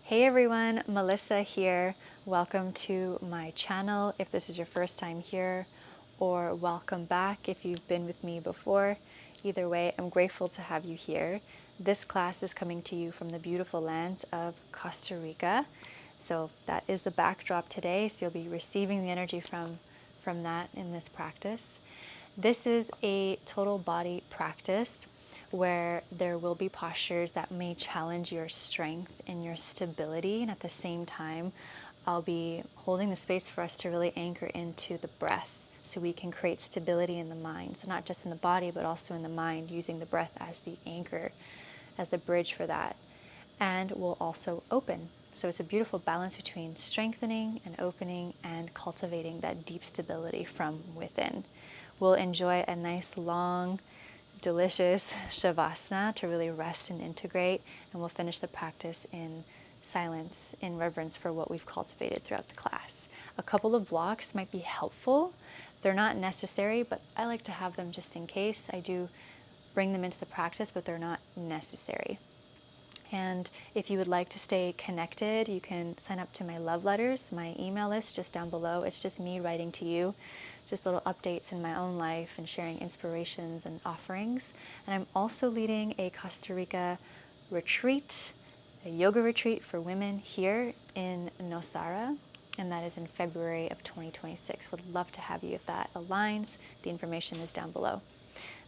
Hey everyone, Melissa here. Welcome to my channel if this is your first time here, or welcome back if you've been with me before. Either way, I'm grateful to have you here. This class is coming to you from the beautiful lands of Costa Rica. So that is the backdrop today. So you'll be receiving the energy from that in this practice. This is a total body practice where there will be postures that may challenge your strength and your stability, and at the same time I'll be holding the space for us to really anchor into the breath so we can create stability in the mind. So not just in the body but also in the mind, using the breath as the anchor, as the bridge for that. And we'll also open. So it's a beautiful balance between strengthening and opening and cultivating that deep stability from within. We'll enjoy a nice long delicious Shavasana to really rest and integrate, and we'll finish the practice in silence, in reverence for what we've cultivated throughout the class. A couple of blocks might be helpful. They're not necessary, but I like to have them just in case. I do bring them into the practice, but they're not necessary. And if you would like to stay connected, you can sign up to my love letters, my email list just down below. It's just me writing to you, just little updates in my own life and sharing inspirations and offerings. And I'm also leading a Costa Rica retreat, a yoga retreat for women here in Nosara, and that is in February of 2026. Would love to have you if that aligns. The information is down below.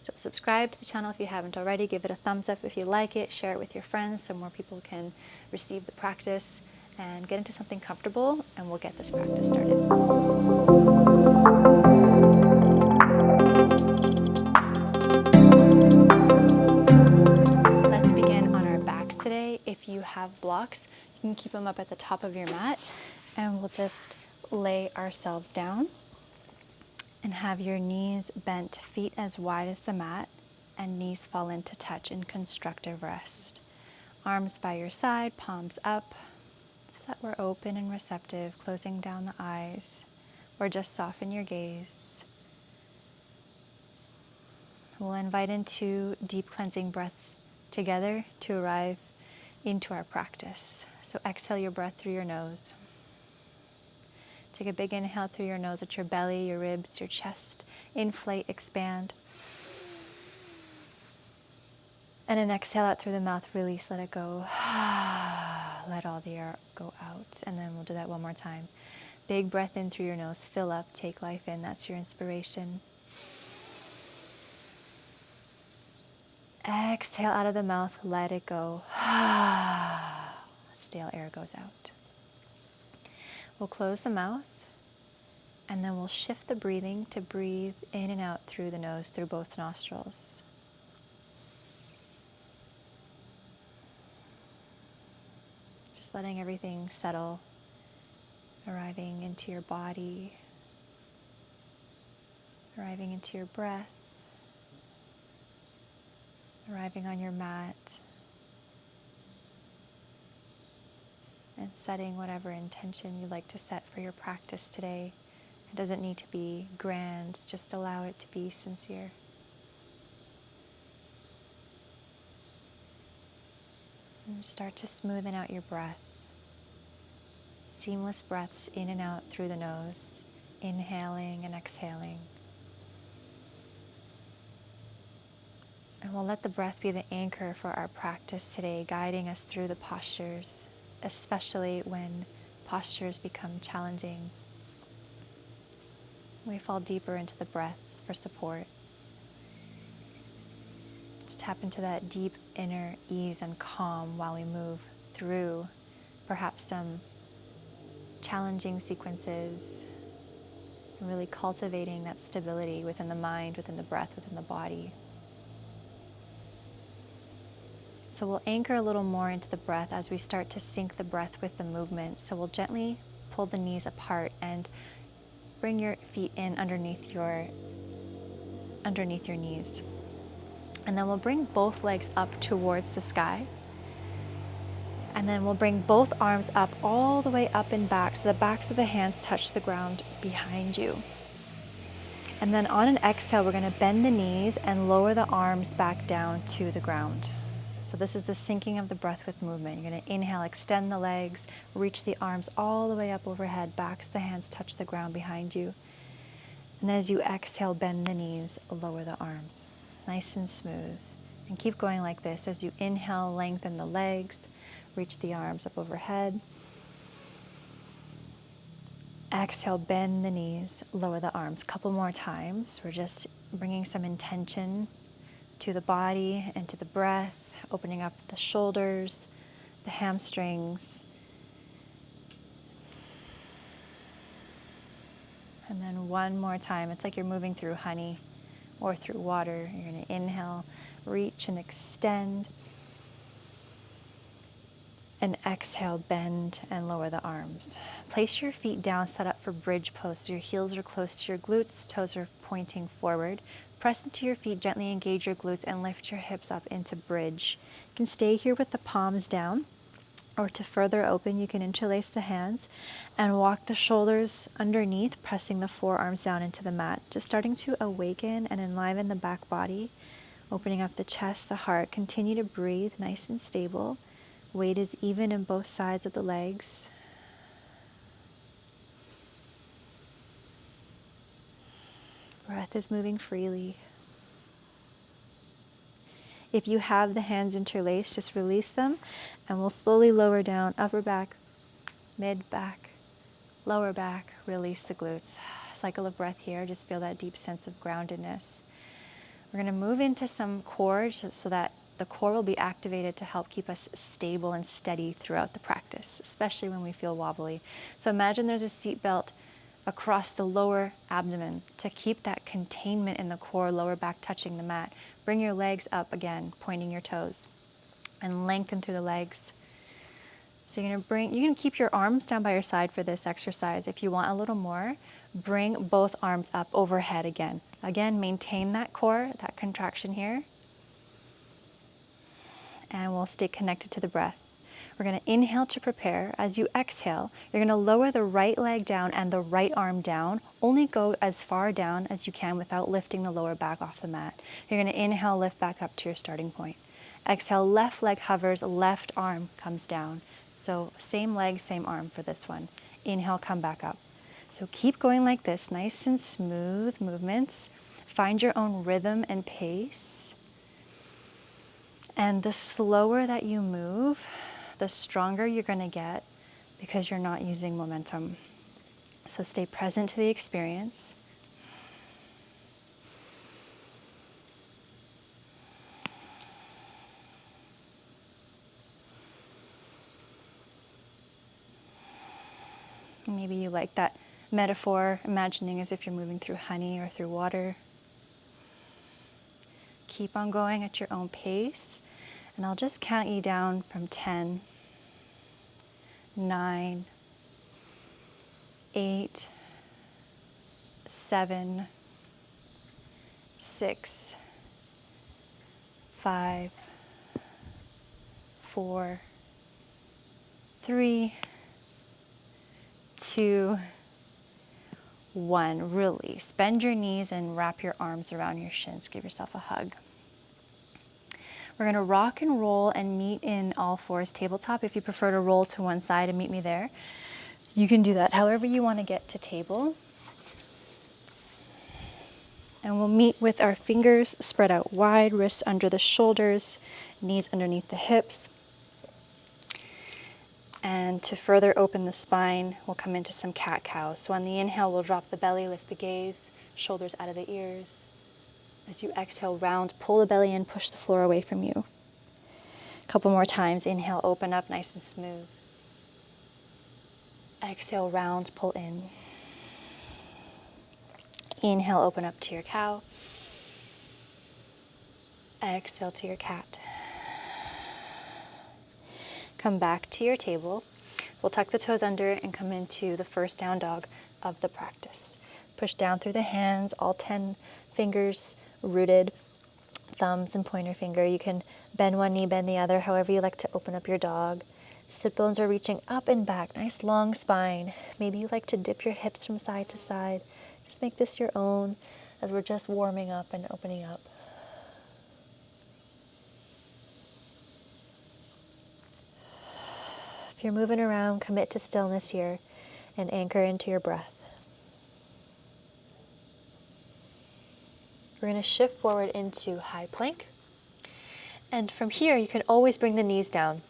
So subscribe to the channel if you haven't already. Give it a thumbs up if you like it. Share it with your friends so more people can receive the practice, and get into something comfortable, and we'll get this practice started. Let's begin on our backs today. If you have blocks, you can keep them up at the top of your mat, and we'll just lay ourselves down and have your knees bent, feet as wide as the mat, and knees fall into touch in constructive rest. Arms by your side, palms up, so that we're open and receptive, closing down the eyes, or just soften your gaze. We'll invite in 2 deep cleansing breaths together to arrive into our practice. So exhale your breath through your nose. Take a big inhale through your nose at your belly, your ribs, your chest. Inflate, expand. And an exhale out through the mouth, release, let it go. Let all the air go out. And then we'll do that one more time. Big breath in through your nose, fill up, take life in. That's your inspiration. Exhale out of the mouth, let it go. Stale air goes out. We'll close the mouth, and then we'll shift the breathing to breathe in and out through the nose, through both nostrils. Just letting everything settle, arriving into your body, arriving into your breath, arriving on your mat, and setting whatever intention you'd like to set for your practice today. It doesn't need to be grand, just allow it to be sincere. And start to smoothen out your breath. Seamless breaths in and out through the nose, inhaling and exhaling. And we'll let the breath be the anchor for our practice today, guiding us through the postures, especially when postures become challenging. We fall deeper into the breath for support. To tap into that deep inner ease and calm while we move through perhaps some challenging sequences, and really cultivating that stability within the mind, within the breath, within the body. So we'll anchor a little more into the breath as we start to sync the breath with the movement. So we'll gently pull the knees apart and bring your feet in underneath your knees. And then we'll bring both legs up towards the sky. And then we'll bring both arms up, all the way up and back, so the backs of the hands touch the ground behind you. And then on an exhale, we're going to bend the knees and lower the arms back down to the ground. So this is the syncing of the breath with movement. You're going to inhale, extend the legs, reach the arms all the way up overhead, backs the hands touch the ground behind you. And then as you exhale, bend the knees, lower the arms. Nice and smooth. And keep going like this. As you inhale, lengthen the legs, reach the arms up overhead. Exhale, bend the knees, lower the arms. Couple more times. We're just bringing some intention to the body and to the breath, opening up the shoulders, the hamstrings. And then one more time. It's like you're moving through honey or through water. You're going to inhale, reach and extend. And exhale, bend and lower the arms. Place your feet down, set up for bridge pose. So your heels are close to your glutes, toes are pointing forward. Press into your feet, gently engage your glutes and lift your hips up into bridge. You can stay here with the palms down, or to further open, you can interlace the hands and walk the shoulders underneath, pressing the forearms down into the mat. Just starting to awaken and enliven the back body, opening up the chest, the heart. Continue to breathe nice and stable. Weight is even in both sides of the legs. Breath is moving freely. If you have the hands interlaced, just release them and we'll slowly lower down, upper back, mid back, lower back, release the glutes. Cycle of breath here, just feel that deep sense of groundedness. We're going to move into some core so that the core will be activated to help keep us stable and steady throughout the practice, especially when we feel wobbly. So imagine there's a seat belt across the lower abdomen to keep that containment in the core, lower back touching the mat. Bring your legs up again, pointing your toes, and lengthen through the legs. So you're going to keep your arms down by your side for this exercise. If you want a little more, bring both arms up overhead again. Again, maintain that core, that contraction here. And we'll stay connected to the breath. We're going to inhale to prepare. As you exhale, you're going to lower the right leg down and the right arm down. Only go as far down as you can without lifting the lower back off the mat. You're going to inhale, lift back up to your starting point. Exhale, left leg hovers, left arm comes down. So same leg, same arm for this one. Inhale, come back up. So keep going like this, nice and smooth movements. Find your own rhythm and pace. And the slower that you move, the stronger you're going to get because you're not using momentum. So stay present to the experience. Maybe you like that metaphor, imagining as if you're moving through honey or through water. Keep on going at your own pace, and I'll just count you down from 10, 9, 8, 7, 6, 5, 4, 3, 2, 1. Release. Bend your knees and wrap your arms around your shins. Give yourself a hug. We're going to rock and roll and meet in all fours tabletop. If you prefer to roll to one side and meet me there, you can do that however you want to get to table. And we'll meet with our fingers spread out wide, wrists under the shoulders, knees underneath the hips. And to further open the spine, we'll come into some cat-cow. So on the inhale, we'll drop the belly, lift the gaze, shoulders out of the ears. As you exhale, round, pull the belly in, push the floor away from you. A couple more times. Inhale, open up, nice and smooth. Exhale, round, pull in. Inhale, open up to your cow. Exhale to your cat. Come back to your table. We'll tuck the toes under and come into the first down dog of the practice. Push down through the hands, all 10 fingers rooted, thumbs and pointer finger. You can bend one knee, bend the other, however you like to open up your dog. Sit bones are reaching up and back, nice long spine. Maybe you like to dip your hips from side to side. Just make this your own as we're just warming up and opening up. If you're moving around, commit to stillness here and anchor into your breath. We're going to shift forward into high plank. And from here, you can always bring the knees down.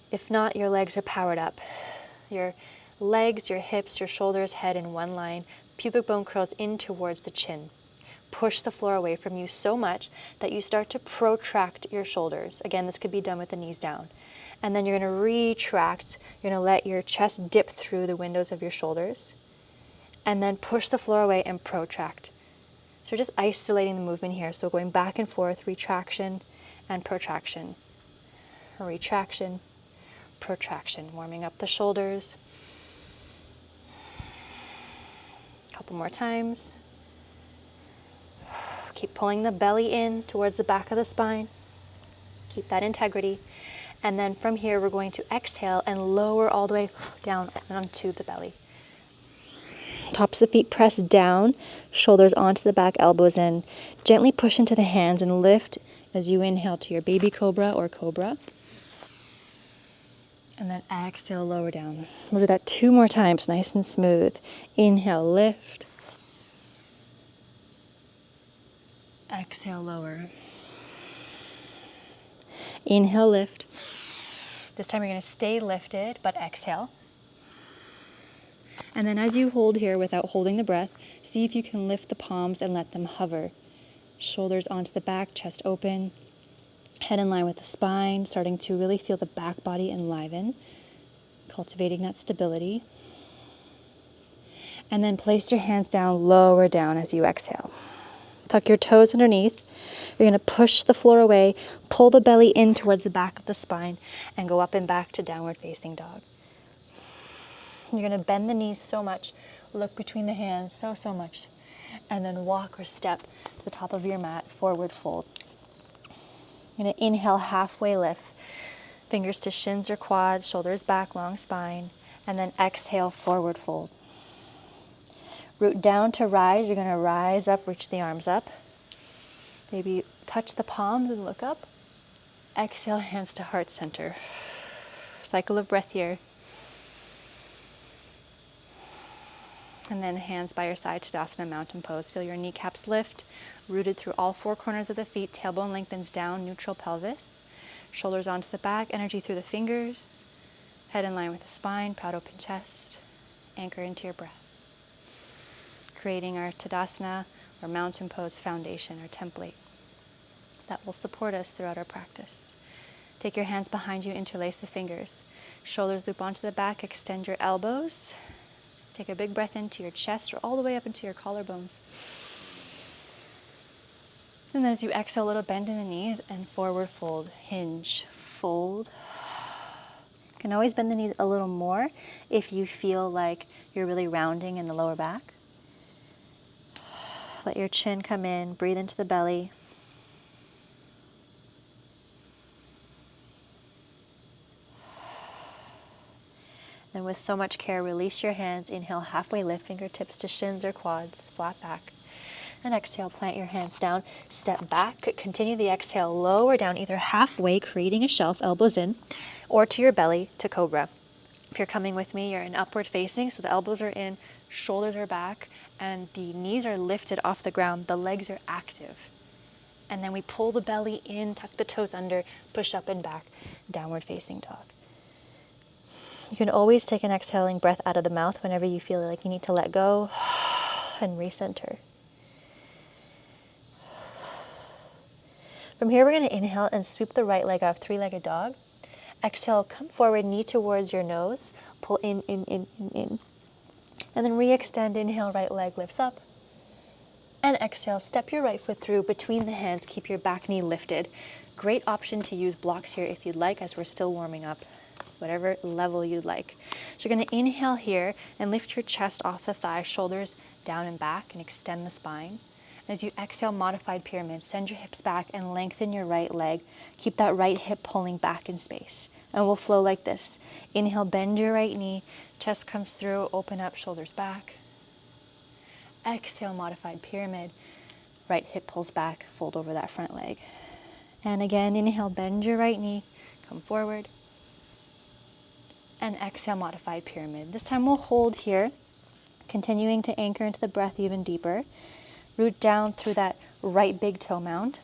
If not, your legs are powered up. Your legs, your hips, your shoulders, head in one line. Pubic bone curls in towards the chin. Push the floor away from you so much that you start to protract your shoulders. Again, this could be done with the knees down. And then you're going to retract. You're going to let your chest dip through the windows of your shoulders. And then push the floor away and protract. So we're just isolating the movement here. So going back and forth, retraction and protraction. Retraction, protraction. Warming up the shoulders. A couple more times. Keep pulling the belly in towards the back of the spine. Keep that integrity. And then from here, we're going to exhale and lower all the way down onto the belly. Tops of the feet press down, shoulders onto the back, elbows in. Gently push into the hands and lift as you inhale to your baby cobra or cobra. And then exhale, lower down. We'll do that 2 more times, nice and smooth. Inhale, lift. Exhale, lower. Inhale, lift. This time you're going to stay lifted, but exhale. And then as you hold here without holding the breath, see if you can lift the palms and let them hover. Shoulders onto the back, chest open, head in line with the spine, starting to really feel the back body enliven, cultivating that stability. And then place your hands down, lower down as you exhale. Tuck your toes underneath. You're going to push the floor away, pull the belly in towards the back of the spine, and go up and back to downward facing dog. You're going to bend the knees so much, look between the hands so much, and then walk or step to the top of your mat, forward fold. You're going to inhale, halfway lift, fingers to shins or quads, shoulders back, long spine, and then exhale, forward fold. Root down to rise. You're going to rise up, reach the arms up. Maybe touch the palms and look up. Exhale, hands to heart center. Cycle of breath here. And then hands by your side, Tadasana, mountain pose. Feel your kneecaps lift, rooted through all 4 corners of the feet. Tailbone lengthens down, neutral pelvis. Shoulders onto the back, energy through the fingers. Head in line with the spine, proud open chest. Anchor into your breath. Creating our Tadasana or mountain pose foundation or template that will support us throughout our practice. Take your hands behind you, interlace the fingers. Shoulders loop onto the back, extend your elbows. Take a big breath into your chest or all the way up into your collarbones. And then as you exhale, a little bend in the knees and forward fold, hinge, fold. You can always bend the knees a little more if you feel like you're really rounding in the lower back. Let your chin come in, breathe into the belly. And with so much care, release your hands. Inhale, halfway lift, fingertips to shins or quads, flat back. And exhale, plant your hands down, step back. Continue the exhale, lower down, either halfway, creating a shelf, elbows in, or to your belly, to cobra. If you're coming with me, you're in upward facing, so the elbows are in, shoulders are back, and the knees are lifted off the ground. The legs are active. And then we pull the belly in, tuck the toes under, push up and back, downward facing dog. You can always take an exhaling breath out of the mouth whenever you feel like you need to let go and recenter. From here, we're going to inhale and sweep the right leg up, 3-legged dog. Exhale, come forward, knee towards your nose. Pull in. And then re-extend, inhale, right leg lifts up. And exhale, step your right foot through between the hands. Keep your back knee lifted. Great option to use blocks here if you'd like, as we're still warming up. Whatever level you'd like. So you're going to inhale here and lift your chest off the thigh, shoulders down and back, and extend the spine. And as you exhale, modified pyramid, send your hips back and lengthen your right leg. Keep that right hip pulling back in space. And we'll flow like this. Inhale, bend your right knee, chest comes through, open up, shoulders back. Exhale, modified pyramid, right hip pulls back, fold over that front leg. And again, inhale, bend your right knee, come forward. And exhale, modified pyramid. This time we'll hold here, continuing to anchor into the breath even deeper. Root down through that right big toe mound.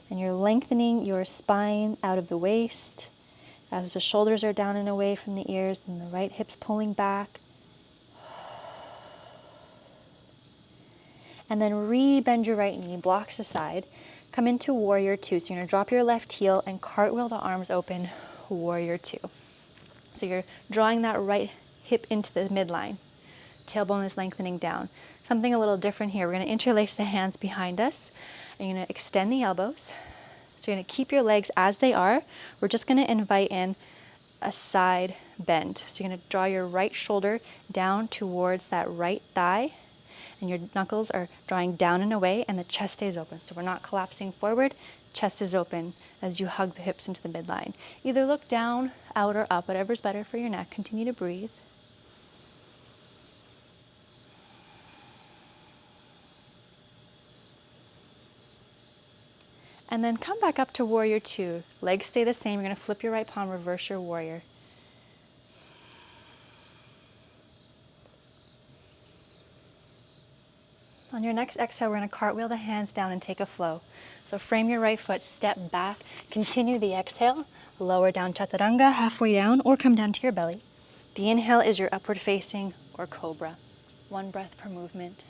And you're lengthening your spine out of the waist as the shoulders are down and away from the ears, and the right hip's pulling back. And then re-bend your right knee, blocks aside. Come into warrior two. So you're gonna drop your left heel and cartwheel the arms open, warrior two. So you're drawing that right hip into the midline. Tailbone is lengthening down. Something a little different here. We're gonna interlace the hands behind us. And you're gonna extend the elbows. So you're gonna keep your legs as they are. We're just gonna invite in a side bend. So you're gonna draw your right shoulder down towards that right thigh, and your knuckles are drawing down and away, and the chest stays open. So we're not collapsing forward, chest is open as you hug the hips into the midline. Either look down, out, or up, whatever's better for your neck. Continue to breathe. And then come back up to warrior two. Legs stay the same. You're gonna flip your right palm, reverse your warrior. On your next exhale, we're gonna cartwheel the hands down and take a flow. So frame your right foot, step back, continue the exhale, lower down chaturanga, halfway down, or come down to your belly. The inhale is your upward facing or cobra. One breath per movement.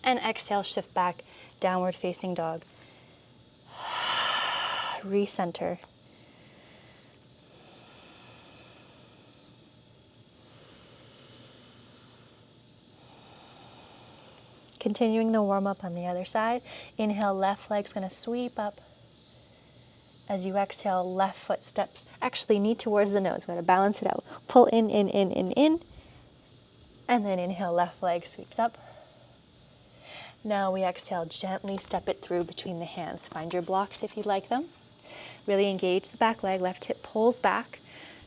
And exhale, shift back, downward facing dog. Recenter. Continuing the warm up on the other side. Inhale, left leg's gonna sweep up. As you exhale, left foot steps, actually knee towards the nose. We're gonna balance it out. Pull in. And then inhale, left leg sweeps up. Now we exhale, gently step it through between the hands. Find your blocks if you like them. Really engage the back leg, left hip pulls back.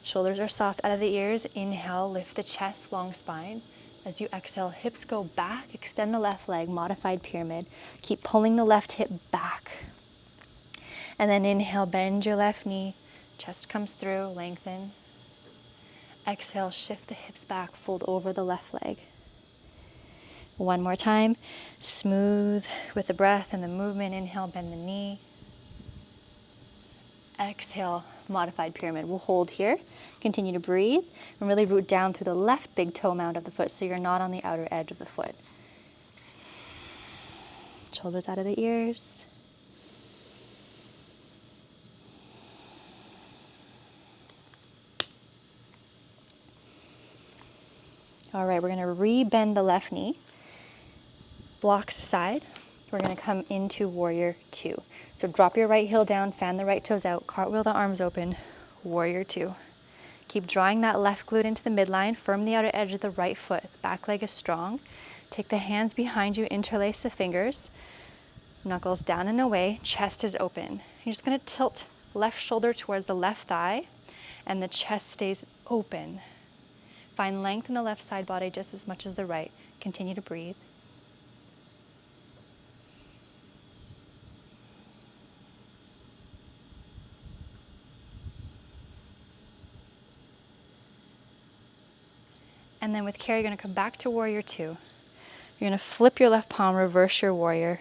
Shoulders are soft out of the ears. Inhale, lift the chest, long spine. As you exhale, hips go back, extend the left leg, modified pyramid. Keep pulling the left hip back. And then inhale, bend your left knee, chest comes through, lengthen. Exhale, shift the hips back, fold over the left leg. One more time, smooth with the breath and the movement. Inhale, bend the knee. Exhale, modified pyramid. We'll hold here, continue to breathe, and really root down through the left big toe mound of the foot so you're not on the outer edge of the foot. Shoulders out of the ears. All right, we're gonna re-bend the left knee, blocks aside. We're gonna come into warrior two. So drop your right heel down, fan the right toes out, cartwheel the arms open, warrior two. Keep drawing that left glute into the midline, firm the outer edge of the right foot. Back leg is strong. Take the hands behind you, interlace the fingers, knuckles down and away, chest is open. You're just gonna tilt left shoulder towards the left thigh, and the chest stays open. Find length in the left side body just as much as the right. Continue to breathe. And then with care, you're gonna come back to warrior two. You're gonna flip your left palm, reverse your warrior.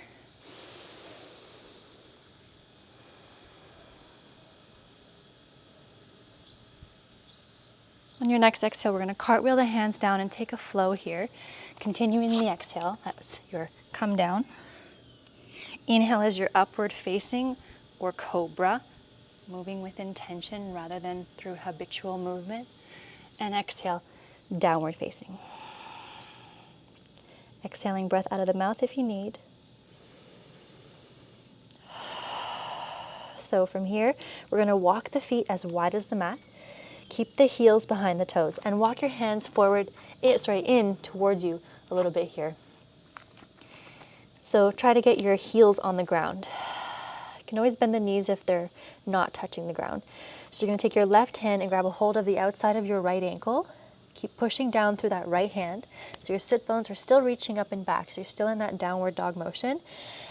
On your next exhale, we're gonna cartwheel the hands down and take a flow here. Continuing the exhale, that's your come down. Inhale is your upward facing or cobra, moving with intention rather than through habitual movement. And exhale, downward facing. Exhaling breath out of the mouth if you need. So from here, we're gonna walk the feet as wide as the mat. Keep the heels behind the toes and walk your hands forward, in towards you a little bit here. So try to get your heels on the ground. You can always bend the knees if they're not touching the ground. So you're gonna take your left hand and grab a hold of the outside of your right ankle. Keep pushing down through that right hand. So your sit bones are still reaching up and back. So you're still in that downward dog motion.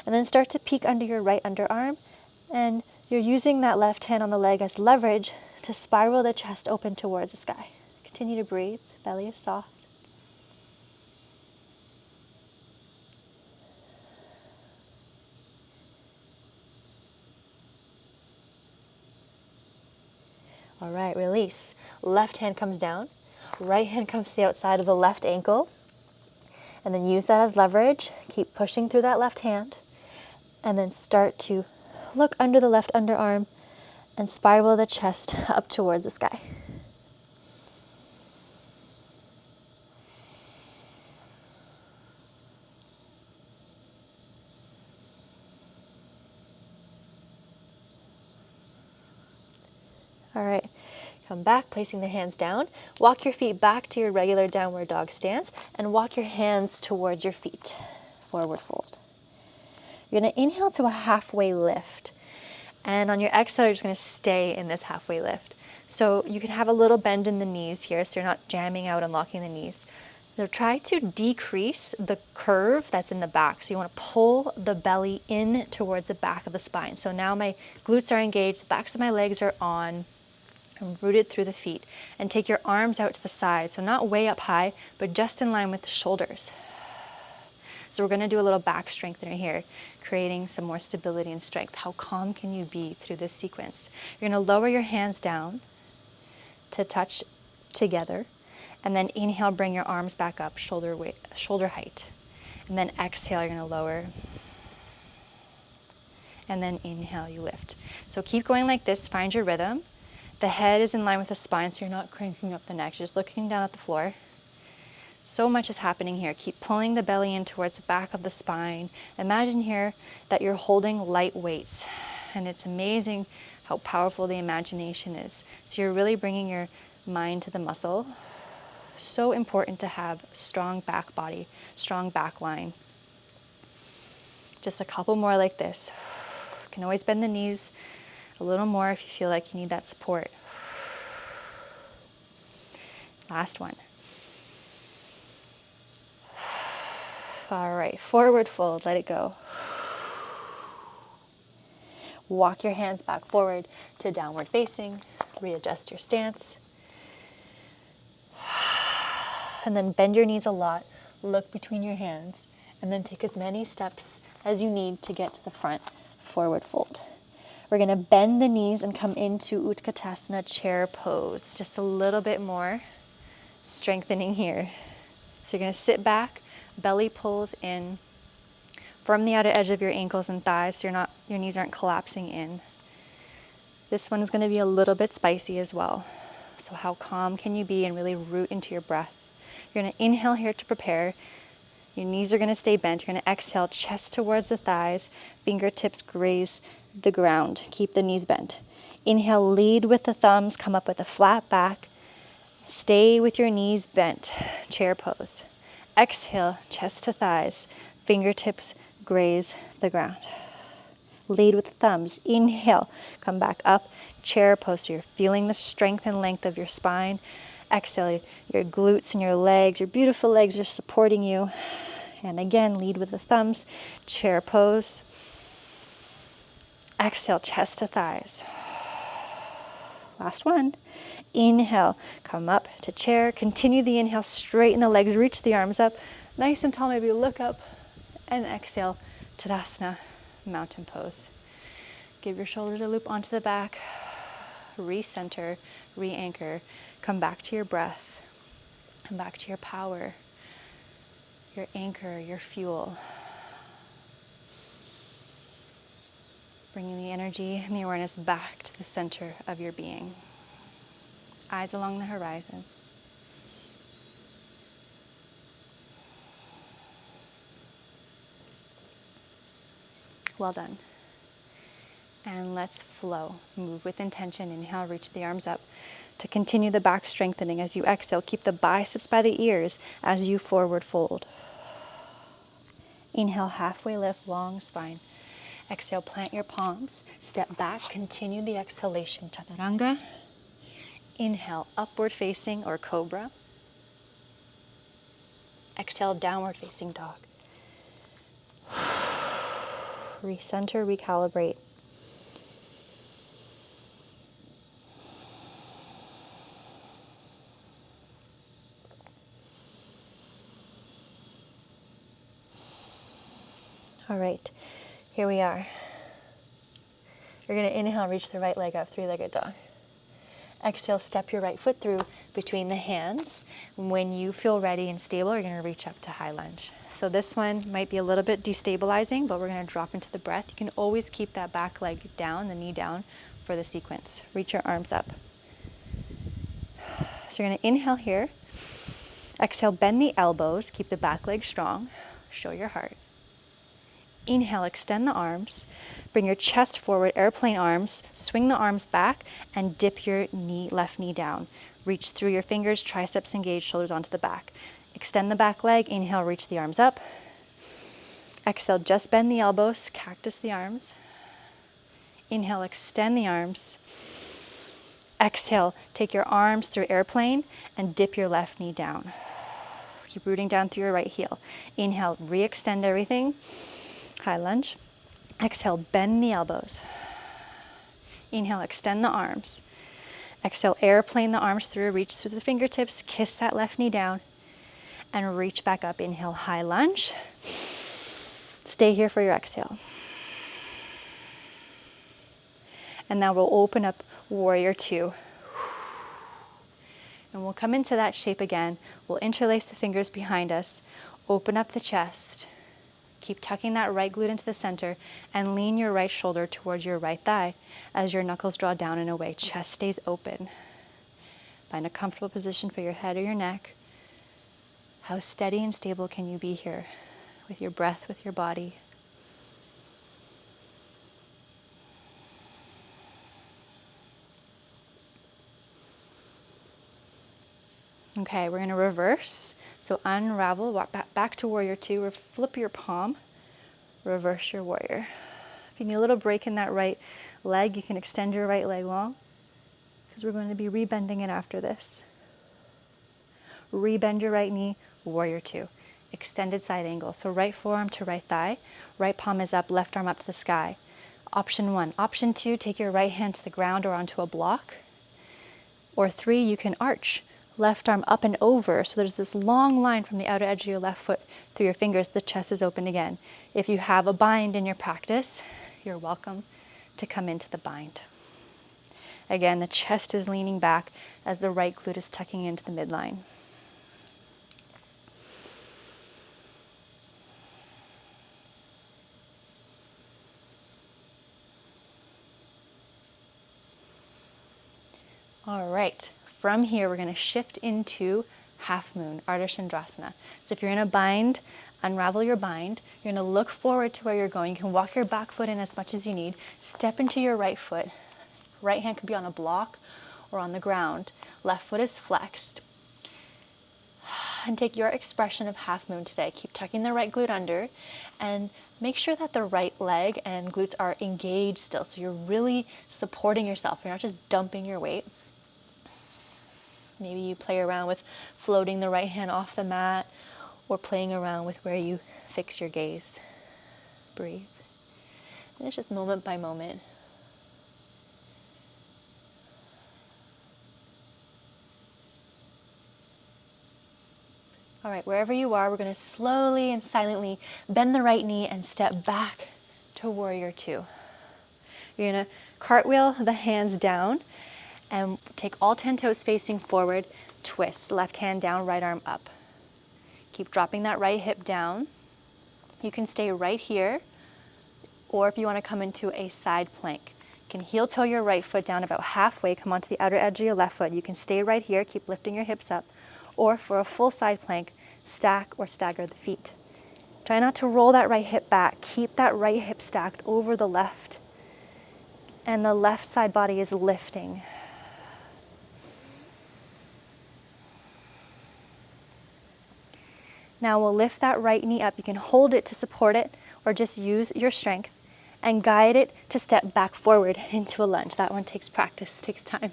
And then start to peek under your right underarm and You're using that left hand on the leg as leverage to spiral the chest open towards the sky. Continue to breathe, belly is soft. All right, release. Left hand comes down, right hand comes to the outside of the left ankle, and then use that as leverage. Keep pushing through that left hand, and then start to look under the left underarm and spiral the chest up towards the sky. All right, come back, placing the hands down. Walk your feet back to your regular downward dog stance and walk your hands towards your feet. Forward fold. You're going to inhale to a halfway lift. And on your exhale, you're just going to stay in this halfway lift. So you can have a little bend in the knees here so you're not jamming out and locking the knees. Now try to decrease the curve that's in the back. So you want to pull the belly in towards the back of the spine. So now my glutes are engaged, the backs of my legs are on. I'm rooted through the feet. And take your arms out to the side. So not way up high, but just in line with the shoulders. So we're going to do a little back strengthener here, creating some more stability and strength. How calm can you be through this sequence? You're going to lower your hands down to touch together. And then inhale, bring your arms back up, shoulder height. And then exhale, you're going to lower. And then inhale, you lift. So keep going like this, find your rhythm. The head is in line with the spine, so you're not cranking up the neck. You're just looking down at the floor. So much is happening here. Keep pulling the belly in towards the back of the spine. Imagine here that you're holding light weights. And it's amazing how powerful the imagination is. So you're really bringing your mind to the muscle. So important to have strong back body, strong back line. Just a couple more like this. You can always bend the knees a little more if you feel like you need that support. Last one. All right, forward fold, let it go. Walk your hands back forward to downward facing. Readjust your stance. And then bend your knees a lot. Look between your hands. And then take as many steps as you need to get to the front. Forward fold. We're going to bend the knees and come into Utkatasana chair pose. Just a little bit more strengthening here. So you're going to sit back, belly pulls in. Firm the outer edge of your ankles and thighs so your knees aren't collapsing in. This one is going to be a little bit spicy as well. So how calm can you be and really root into your breath? You're going to inhale here to prepare. Your knees are going to stay bent. You're going to exhale, chest towards the thighs, fingertips graze the ground. Keep the knees bent. Inhale, lead with the thumbs, come up with a flat back. Stay with your knees bent, chair pose. Exhale, chest to thighs, fingertips graze the ground. Lead with the thumbs. Inhale, come back up, chair pose. So you're feeling the strength and length of your spine. Exhale, your glutes and your legs, your beautiful legs are supporting you. And again, lead with the thumbs, chair pose. Exhale, chest to thighs. Last one. Inhale, come up to chair. Continue the inhale, straighten the legs, reach the arms up. Nice and tall, maybe look up. And exhale, Tadasana, mountain pose. Give your shoulders a loop onto the back. Recenter, re-anchor. Come back to your breath. Come back to your power, your anchor, your fuel. Bringing the energy and the awareness back to the center of your being. Eyes along the horizon. Well done. And let's flow. Move with intention. Inhale, reach the arms up. To continue the back strengthening as you exhale, keep the biceps by the ears as you forward fold. Inhale, halfway lift, long spine. Exhale, plant your palms, step back, continue the exhalation, chaturanga. Inhale, upward facing or cobra. Exhale, downward facing dog. Recenter, recalibrate. All right, here we are. You're going to inhale, reach the right leg up, three-legged dog. Exhale, step your right foot through between the hands. When you feel ready and stable, you're going to reach up to high lunge. So this one might be a little bit destabilizing, but we're going to drop into the breath. You can always keep that back leg down, the knee down for the sequence. Reach your arms up. So you're going to inhale here. Exhale, bend the elbows, keep the back leg strong. Show your heart. Inhale, extend the arms, bring your chest forward, airplane arms, swing the arms back, and dip your left knee down. Reach through your fingers, triceps engaged, shoulders onto the back. Extend the back leg, inhale, reach the arms up. Exhale, just bend the elbows, cactus the arms. Inhale, extend the arms. Exhale, take your arms through airplane and dip your left knee down. Keep rooting down through your right heel. Inhale, re-extend everything. High lunge. Exhale, bend the elbows. Inhale, extend the arms. Exhale, airplane the arms through, reach through the fingertips, kiss that left knee down, and reach back up. Inhale, high lunge. Stay here for your exhale. And now we'll open up warrior two. And we'll come into that shape again. We'll interlace the fingers behind us, open up the chest. Keep tucking that right glute into the center and lean your right shoulder towards your right thigh as your knuckles draw down and away. Chest stays open. Find a comfortable position for your head or your neck. How steady and stable can you be here with your breath, with your body? Okay, we're going to reverse. So unravel, walk back to warrior two, or flip your palm, reverse your warrior. If you need a little break in that right leg, you can extend your right leg long, because we're going to be rebending it after this. Rebend your right knee, warrior two. Extended side angle. So right forearm to right thigh, right palm is up, left arm up to the sky. Option one. Option two, take your right hand to the ground or onto a block. Or three, you can arch. Left arm up and over, so there's this long line from the outer edge of your left foot through your fingers. The chest is open again. If you have a bind in your practice, you're welcome to come into the bind. Again, the chest is leaning back as the right glute is tucking into the midline. All right. From here, we're going to shift into half moon, Ardha Chandrasana. So if you're in a bind, unravel your bind. You're going to look forward to where you're going. You can walk your back foot in as much as you need. Step into your right foot. Right hand could be on a block or on the ground. Left foot is flexed. And take your expression of half moon today. Keep tucking the right glute under and make sure that the right leg and glutes are engaged still. So you're really supporting yourself. You're not just dumping your weight. Maybe you play around with floating the right hand off the mat or playing around with where you fix your gaze. Breathe. And it's just moment by moment. All right, wherever you are, we're going to slowly and silently bend the right knee and step back to warrior two. You're going to cartwheel the hands down and take all 10 toes facing forward, twist, left hand down, right arm up. Keep dropping that right hip down. You can stay right here, or if you want to come into a side plank, you can heel toe your right foot down about halfway, come onto the outer edge of your left foot. You can stay right here, keep lifting your hips up, or for a full side plank, stack or stagger the feet. Try not to roll that right hip back. Keep that right hip stacked over the left, and the left side body is lifting. Now we'll lift that right knee up. You can hold it to support it or just use your strength and guide it to step back forward into a lunge. That one takes practice, takes time.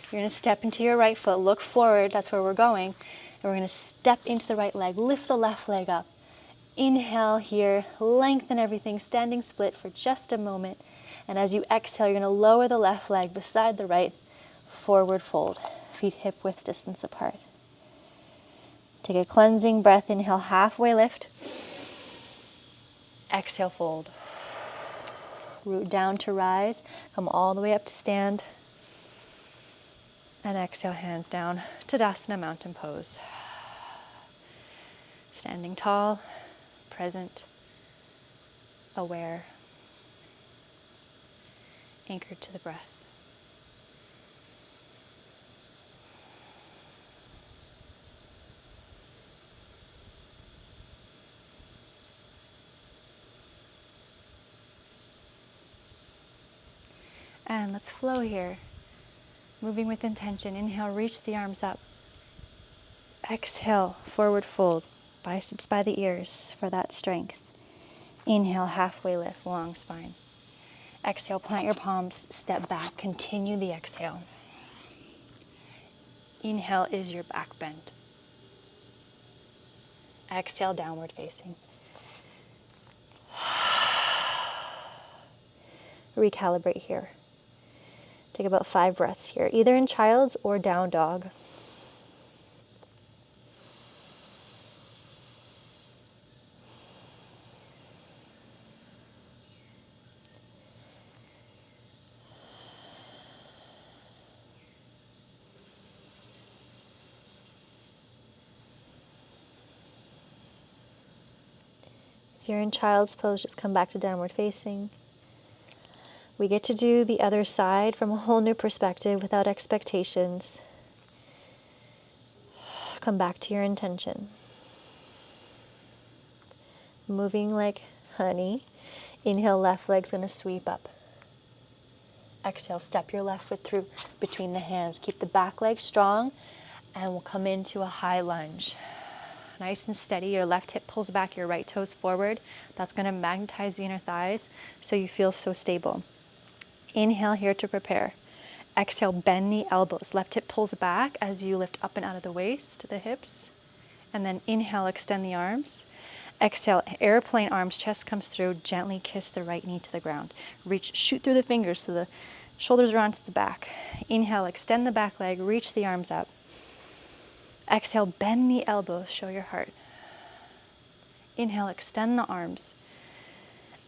You're going to step into your right foot, look forward, that's where we're going, and we're going to step into the right leg, lift the left leg up. Inhale here, lengthen everything, standing split for just a moment. And as you exhale, you're going to lower the left leg beside the right, forward fold, feet hip width distance apart. Take a cleansing breath, inhale, halfway lift. Exhale, fold. Root down to rise. Come all the way up to stand. And exhale, hands down. Tadasana, mountain pose. Standing tall, present, aware, anchored to the breath. And let's flow here. Moving with intention. Inhale, reach the arms up. Exhale, forward fold. Biceps by the ears for that strength. Inhale, halfway lift, long spine. Exhale, plant your palms, step back, continue the exhale. Inhale is your back bend. Exhale, downward facing. Recalibrate here. Take about 5 breaths here, either in child's or down dog. If you're in child's pose, just come back to downward facing. We get to do the other side from a whole new perspective without expectations. Come back to your intention. Moving like honey. Inhale, left leg's going to sweep up. Exhale, step your left foot through between the hands. Keep the back leg strong, and we'll come into a high lunge. Nice and steady. Your left hip pulls back, your right toes forward. That's going to magnetize the inner thighs so you feel so stable. Inhale here to prepare. Exhale, bend the elbows. Left hip pulls back as you lift up and out of the waist to the hips. And then inhale, extend the arms. Exhale, airplane arms, chest comes through. Gently kiss the right knee to the ground. Reach, shoot through the fingers so the shoulders are onto the back. Inhale, extend the back leg, reach the arms up. Exhale, bend the elbows, show your heart. Inhale, extend the arms.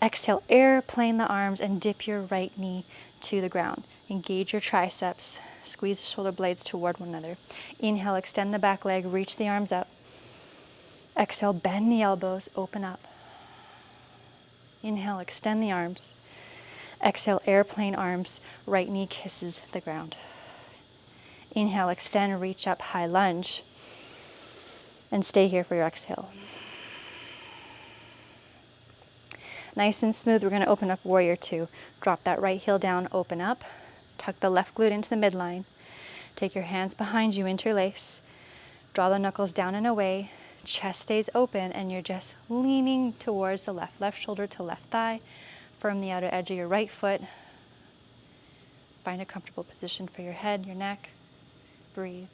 Exhale, airplane the arms and dip your right knee to the ground. Engage your triceps, squeeze the shoulder blades toward one another. Inhale, extend the back leg, reach the arms up. Exhale, bend the elbows, open up. Inhale, extend the arms. Exhale, airplane arms, right knee kisses the ground. Inhale, extend, reach up, high lunge. And stay here for your exhale. Nice and smooth, we're going to open up warrior 2. Drop that right heel down, open up. Tuck the left glute into the midline. Take your hands behind you, interlace. Draw the knuckles down and away. Chest stays open and you're just leaning towards the left shoulder to left thigh. Firm the outer edge of your right foot. Find a comfortable position for your head, your neck. Breathe.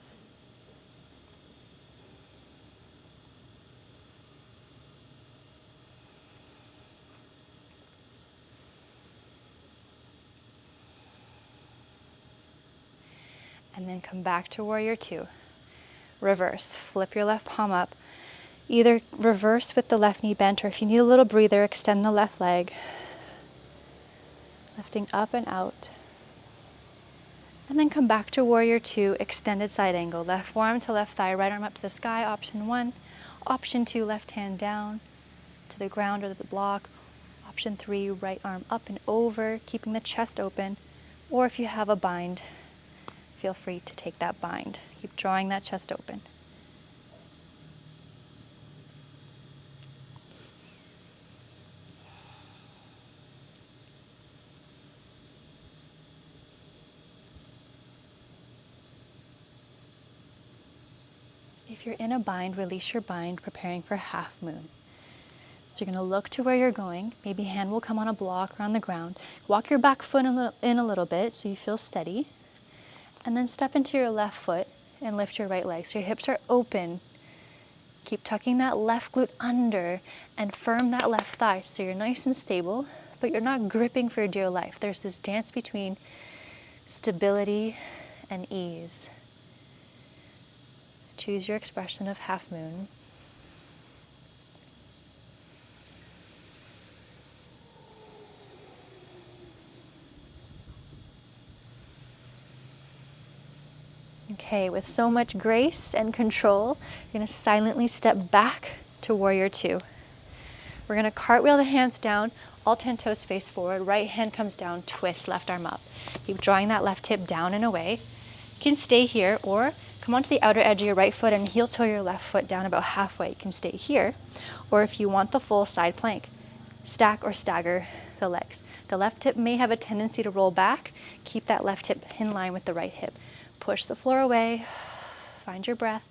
And then come back to warrior 2. Reverse, flip your left palm up. Either reverse with the left knee bent, or if you need a little breather, extend the left leg. Lifting up and out. And then come back to warrior 2, extended side angle. Left forearm to left thigh, right arm up to the sky, option 1. Option 2, left hand down to the ground or to the block. Option 3, right arm up and over, keeping the chest open. Or if you have a bind, feel free to take that bind. Keep drawing that chest open. If you're in a bind, release your bind, preparing for half moon. So you're going to look to where you're going. Maybe hand will come on a block or on the ground. Walk your back foot in a little bit so you feel steady. And then step into your left foot and lift your right leg. So your hips are open. Keep tucking that left glute under and firm that left thigh so you're nice and stable, but you're not gripping for dear life. There's this dance between stability and ease. Choose your expression of half moon. Okay, with so much grace and control, you're going to silently step back to warrior two. We're going to cartwheel the hands down, all 10 toes face forward, right hand comes down, twist, left arm up. Keep drawing that left hip down and away. You can stay here or come onto the outer edge of your right foot and heel toe your left foot down about halfway. You can stay here, or if you want the full side plank, stack or stagger the legs. The left hip may have a tendency to roll back. Keep that left hip in line with the right hip. Push the floor away, find your breath.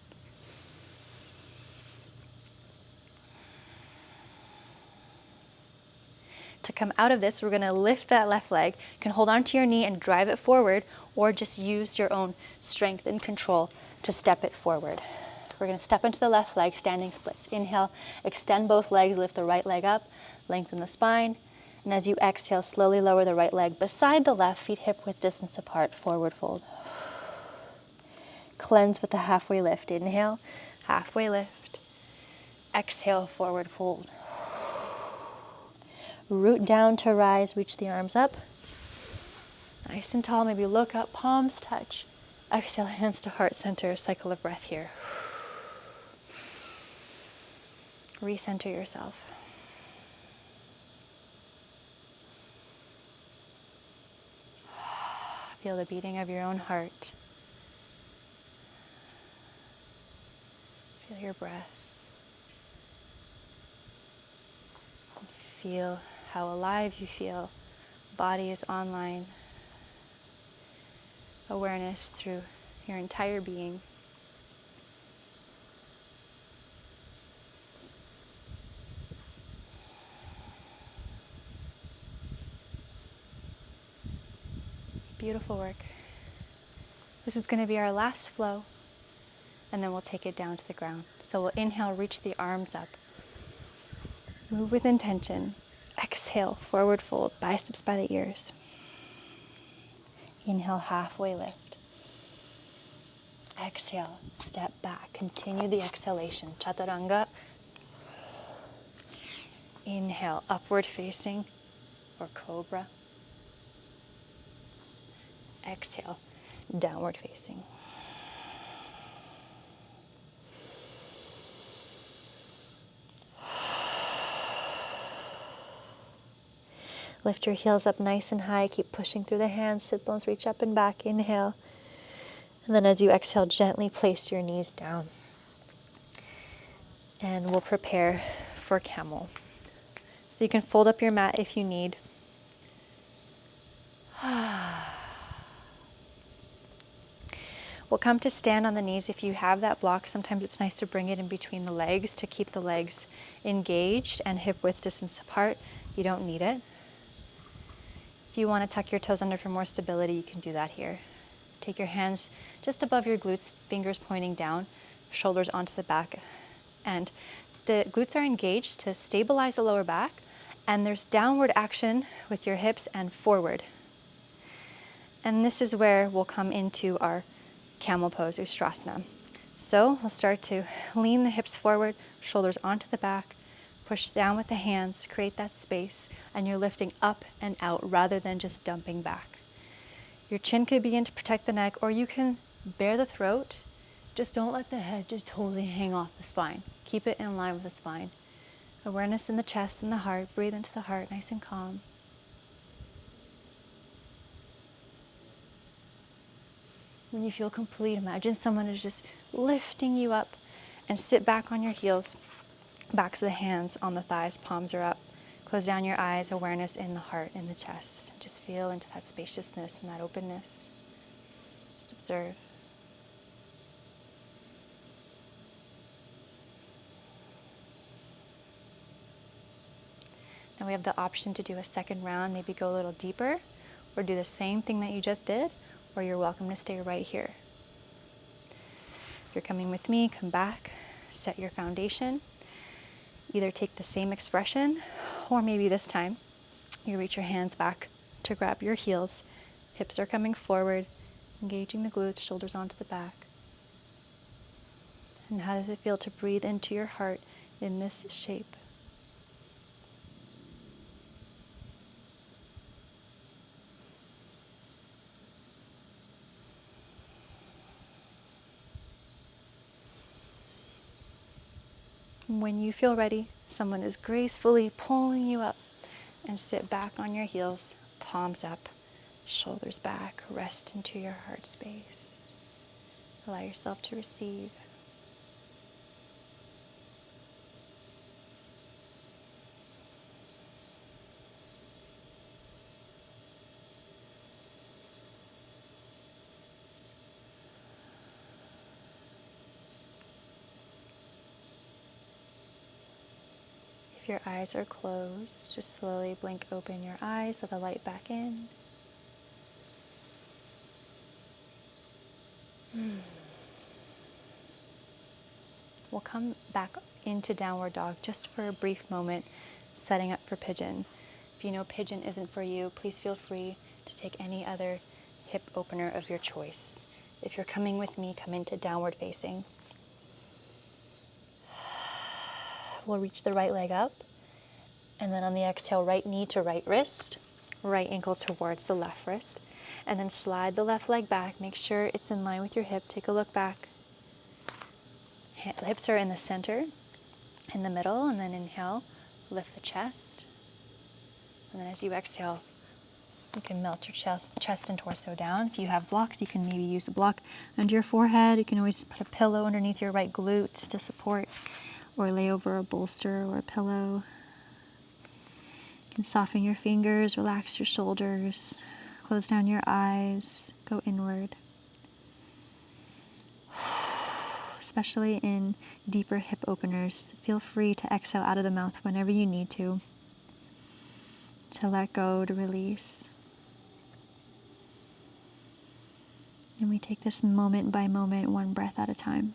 To come out of this, we're going to lift that left leg. You can hold onto your knee and drive it forward, or just use your own strength and control to step it forward. We're going to step into the left leg, standing splits. Inhale, extend both legs, lift the right leg up, lengthen the spine. And as you exhale, slowly lower the right leg beside the left, feet hip width distance apart, forward fold. Cleanse with the halfway lift. Inhale, halfway lift. Exhale, forward fold. Root down to rise, reach the arms up. Nice and tall, maybe look up, palms touch. Exhale, hands to heart center, cycle of breath here. Recenter yourself. Feel the beating of your own heart. Feel your breath. Feel how alive you feel. Body is online. Awareness through your entire being. Beautiful work. This is going to be our last flow, and then we'll take it down to the ground. So we'll inhale, reach the arms up. Move with intention. Exhale, forward fold, biceps by the ears. Inhale, halfway lift. Exhale, step back. Continue the exhalation. Chaturanga. Inhale, upward facing or cobra. Exhale, downward facing. Lift your heels up nice and high. Keep pushing through the hands. Sit bones reach up and back. Inhale. And then as you exhale, gently place your knees down. And we'll prepare for camel. So you can fold up your mat if you need. We'll come to stand on the knees if you have that block. Sometimes it's nice to bring it in between the legs to keep the legs engaged and hip width distance apart. You don't need it. If you want to tuck your toes under for more stability, you can do that here. Take your hands just above your glutes, fingers pointing down, shoulders onto the back. And the glutes are engaged to stabilize the lower back, and there's downward action with your hips and forward. And this is where we'll come into our camel pose, or Shavasana. So we'll start to lean the hips forward, shoulders onto the back, push down with the hands, create that space, and you're lifting up and out rather than just dumping back. Your chin could begin to protect the neck, or you can bare the throat. Just don't let the head just totally hang off the spine. Keep it in line with the spine. Awareness in the chest and the heart. Breathe into the heart, nice and calm. When you feel complete, imagine someone is just lifting you up, and sit back on your heels, backs of the hands on the thighs, palms are up. Close down your eyes, awareness in the heart, in the chest. Just feel into that spaciousness and that openness. Just observe. Now we have the option to do a second round, maybe go a little deeper, or do the same thing that you just did, or you're welcome to stay right here. If you're coming with me, come back, set your foundation. Either take the same expression, or maybe this time you reach your hands back to grab your heels. Hips are coming forward, engaging the glutes, shoulders onto the back. And how does it feel to breathe into your heart in this shape? When you feel ready, someone is gracefully pulling you up, and sit back on your heels, palms up, shoulders back, rest into your heart space. Allow yourself to receive. If your eyes are closed, just slowly blink open your eyes, let the light back in. We'll come back into downward dog just for a brief moment, setting up for pigeon. If you know pigeon isn't for you, please feel free to take any other hip opener of your choice. If you're coming with me, come into downward facing. We'll reach the right leg up, and then on the exhale, right knee to right wrist, right ankle towards the left wrist, and then slide the left leg back. Make sure it's in line with your hip. Take a look back. Hips are in the center, in the middle, and then inhale, lift the chest. And then as you exhale, you can melt your chest and torso down. If you have blocks, you can maybe use a block under your forehead. You can always put a pillow underneath your right glutes to support, or lay over a bolster or a pillow. You can soften your fingers, relax your shoulders, close down your eyes, go inward. Especially in deeper hip openers, feel free to exhale out of the mouth whenever you need to let go, to release. And we take this moment by moment, one breath at a time.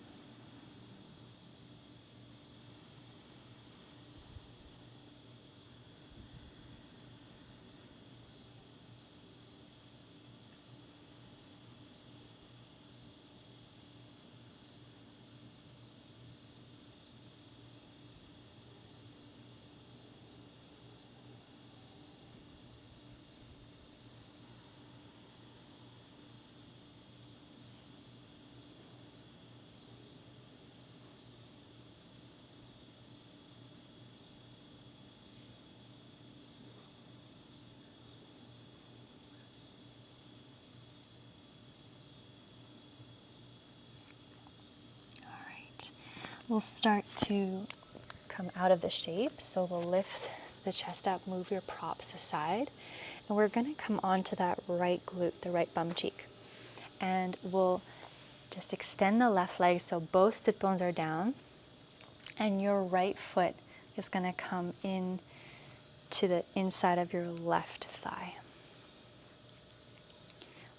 We'll start to come out of the shape. So we'll lift the chest up, move your props aside, and we're going to come onto that right glute, the right bum cheek. And we'll just extend the left leg so both sit bones are down, and your right foot is going to come in to the inside of your left thigh.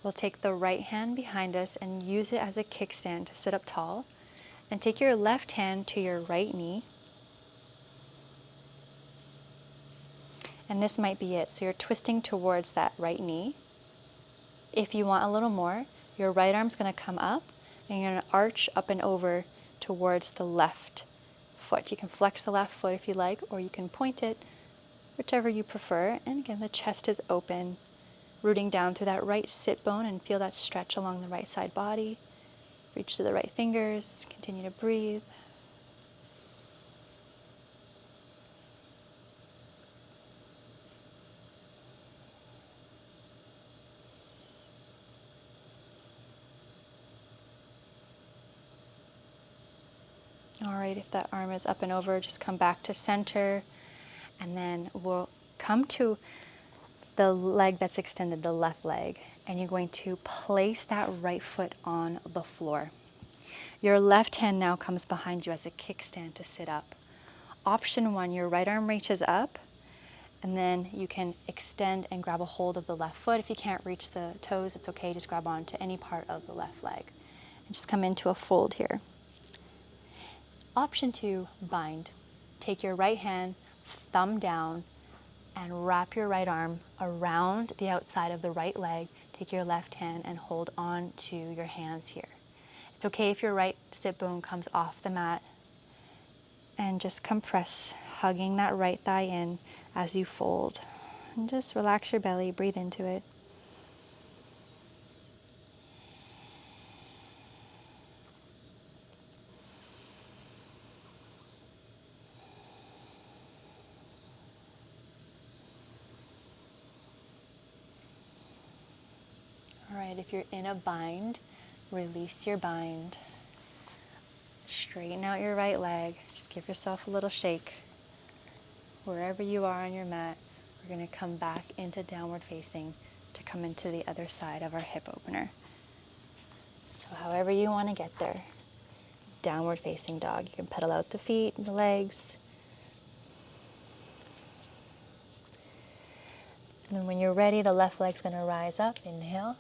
We'll take the right hand behind us and use it as a kickstand to sit up tall. And take your left hand to your right knee. And this might be it. So you're twisting towards that right knee. If you want a little more, your right arm's going to come up and you're going to arch up and over towards the left foot. You can flex the left foot if you like, or you can point it, whichever you prefer. And again, the chest is open, rooting down through that right sit bone, and feel that stretch along the right side body. Reach to the right fingers, continue to breathe. All right, if that arm is up and over, just come back to center, and then we'll come to the leg that's extended, the left leg, and you're going to place that right foot on the floor. Your left hand now comes behind you as a kickstand to sit up. Option one, your right arm reaches up, and then you can extend and grab a hold of the left foot. If you can't reach the toes, it's okay, just grab onto any part of the left leg. And just come into a fold here. Option two, bind. Take your right hand, thumb down, and wrap your right arm around the outside of the right leg. Take your left hand and hold on to your hands here. It's okay if your right sit bone comes off the mat, and just compress, hugging that right thigh in as you fold. And just relax your belly, breathe into it. right, if you're in a bind, release your bind. Straighten out your right leg. Just give yourself a little shake. Wherever you are on your mat, we're going to come back into downward facing to come into the other side of our hip opener. So however you want to get there. Downward facing dog. You can pedal out the feet and the legs. And then when you're ready, the left leg's going to rise up. Inhale.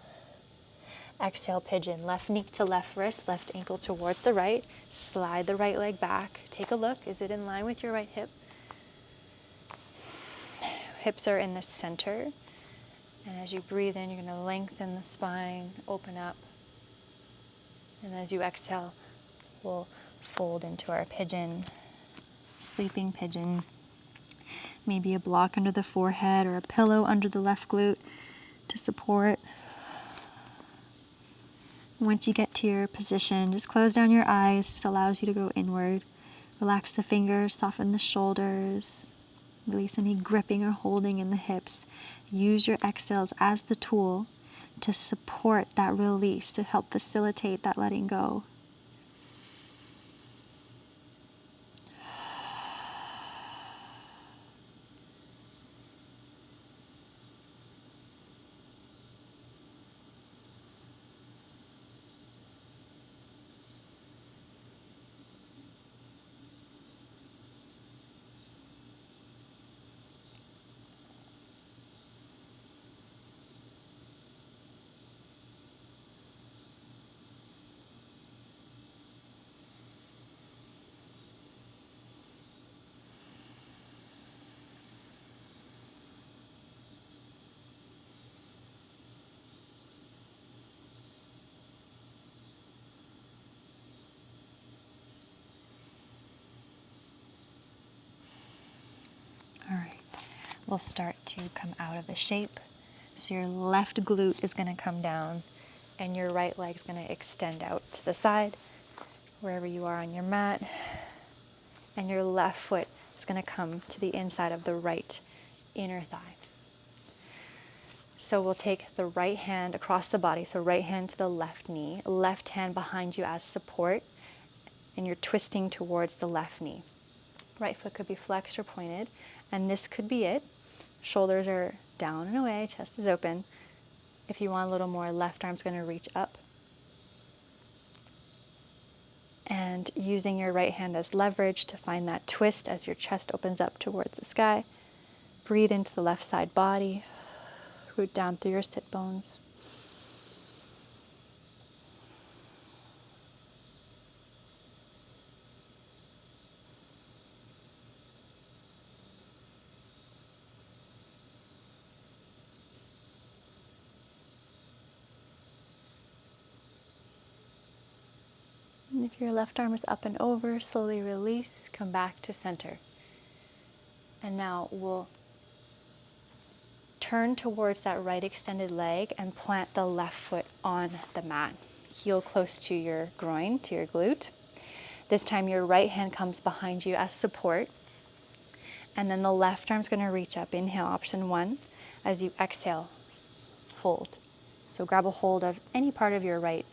Exhale, pigeon. Left knee to left wrist, left ankle towards the right. Slide the right leg back. Take a look. Is it in line with your right hip? Hips are in the center. And as you breathe in, you're going to lengthen the spine, open up. And as you exhale, we'll fold into our pigeon, sleeping pigeon. Maybe a block under the forehead or a pillow under the left glute to support. Once you get to your position, just close down your eyes. Just allows you to go inward. Relax the fingers, soften the shoulders. Release any gripping or holding in the hips. Use your exhales as the tool to support that release, to help facilitate that letting go. All right, we'll start to come out of the shape. So your left glute is going to come down and your right leg is going to extend out to the side, wherever you are on your mat. And your left foot is going to come to the inside of the right inner thigh. So we'll take the right hand across the body, so right hand to the left knee, left hand behind you as support, and you're twisting towards the left knee. Right foot could be flexed or pointed, and this could be it. Shoulders are down and away, chest is open. If you want a little more, left arm's going to reach up. And using your right hand as leverage to find that twist as your chest opens up towards the sky. Breathe into the left side body. Root down through your sit bones. And if your left arm is up and over, slowly release, come back to center. And now we'll turn towards that right extended leg and plant the left foot on the mat. Heel close to your groin, to your glute. This time your right hand comes behind you as support. And then the left arm's going to reach up. Inhale, option one. As you exhale, fold. So grab a hold of any part of your right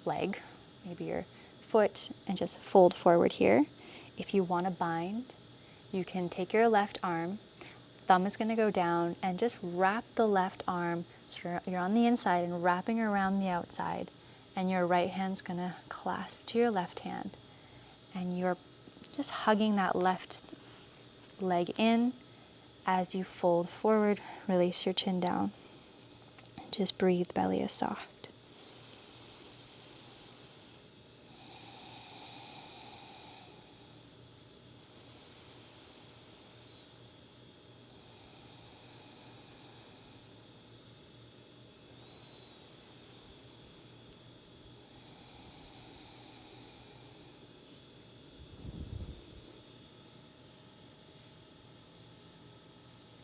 leg, maybe your foot, and just fold forward here. If you want to bind, you can take your left arm, thumb is going to go down, and just wrap the left arm, so you're on the inside and wrapping around the outside, and your right hand's going to clasp to your left hand, and you're just hugging that left leg in as you fold forward. Release your chin down. Just breathe, belly is soft.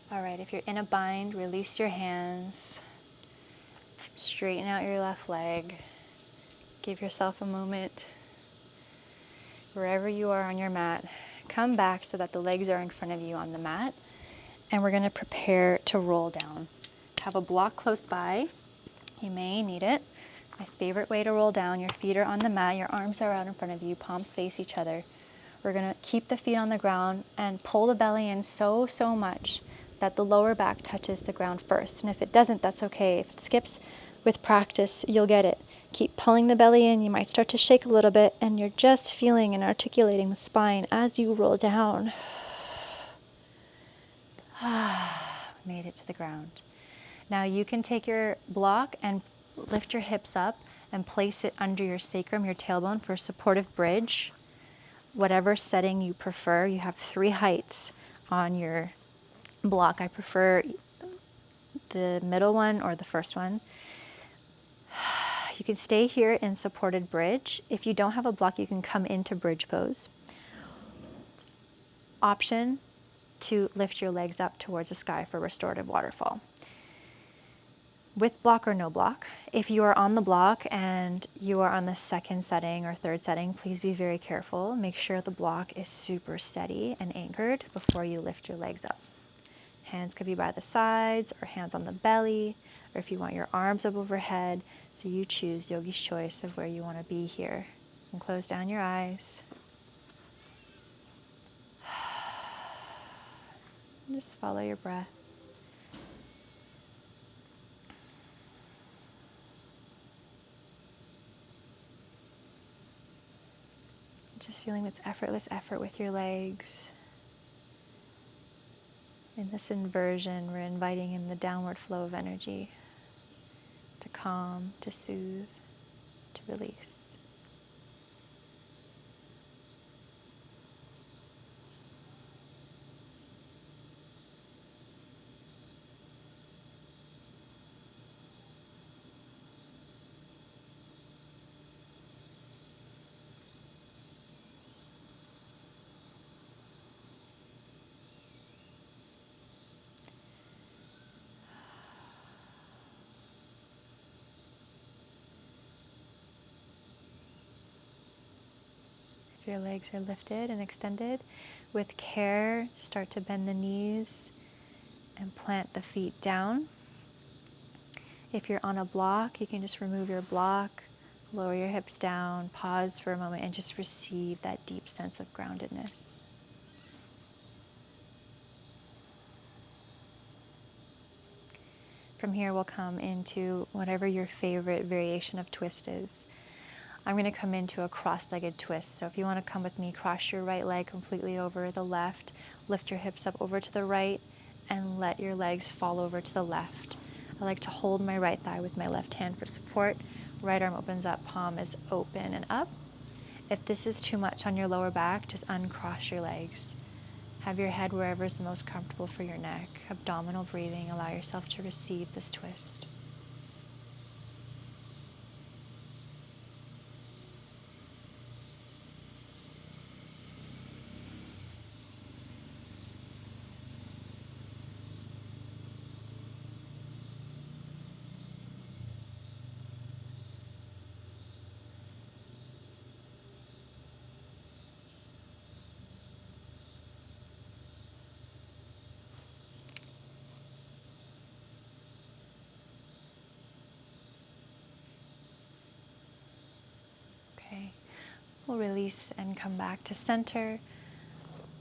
All right, if you're in a bind, release your hands. Straighten out your left leg. Give yourself a moment. Wherever you are on your mat, come back so that the legs are in front of you on the mat. And we're going to prepare to roll down. Have a block close by. You may need it. My favorite way to roll down, your feet are on the mat, your arms are out in front of you, palms face each other. We're gonna keep the feet on the ground and pull the belly in so much that the lower back touches the ground first. And if it doesn't, that's okay. If it skips, with practice, you'll get it. Keep pulling the belly in. You might start to shake a little bit, and you're just feeling and articulating the spine as you roll down. Made it to the ground. Now you can take your block and lift your hips up and place it under your sacrum, your tailbone, for a supportive bridge. Whatever setting you prefer. You have 3 heights on your block. I prefer the middle one or the first one. You can stay here in supported bridge. If you don't have a block, you can come into bridge pose. Option to lift your legs up towards the sky for restorative waterfall. With block or no block. If you are on the block and you are on the second setting or third setting, please be very careful. Make sure the block is super steady and anchored before you lift your legs up. Hands could be by the sides or hands on the belly, or if you want your arms up overhead, so you choose yogi's choice of where you want to be here. And close down your eyes. And just follow your breath. Just feeling this effortless effort with your legs. In this inversion, we're inviting in the downward flow of energy to calm, to soothe, to release. Your legs are lifted and extended. With care, start to bend the knees and plant the feet down. If you're on a block, you can just remove your block, lower your hips down, pause for a moment, and just receive that deep sense of groundedness. From here, we'll come into whatever your favorite variation of twist is. I'm going to come into a cross-legged twist. So if you want to come with me, cross your right leg completely over the left, lift your hips up over to the right, and let your legs fall over to the left. I like to hold my right thigh with my left hand for support. Right arm opens up, palm is open and up. If this is too much on your lower back, just uncross your legs. Have your head wherever is the most comfortable for your neck. Abdominal breathing, allow yourself to receive this twist. Okay, we'll release and come back to center.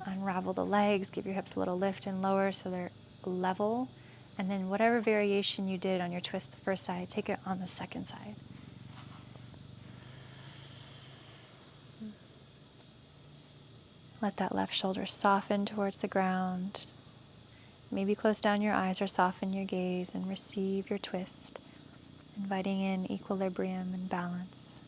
Unravel the legs, give your hips a little lift and lower so they're level. And then whatever variation you did on your twist the first side, take it on the second side. Let that left shoulder soften towards the ground. Maybe close down your eyes or soften your gaze and receive your twist, inviting in equilibrium and balance.